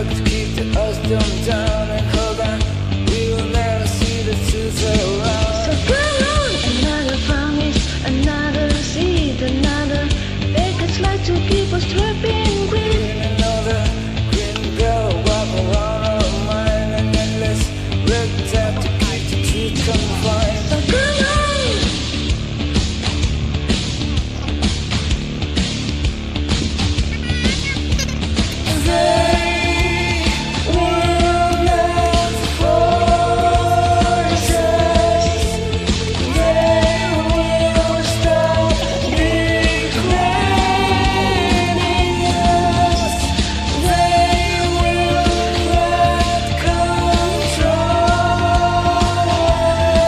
work to keep the us dumbed down and hold on. We will never see the truth around. So come on, another promise, another seed, another vacant smile to keep us dripping green. Another green girl walk around our mind, and endless red tap to keep the truth confined. So come on. They will not force us. They will stop degrading us. They will not control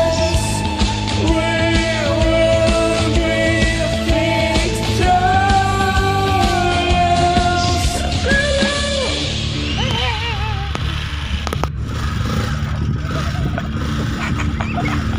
us. We will be victorious. Come on.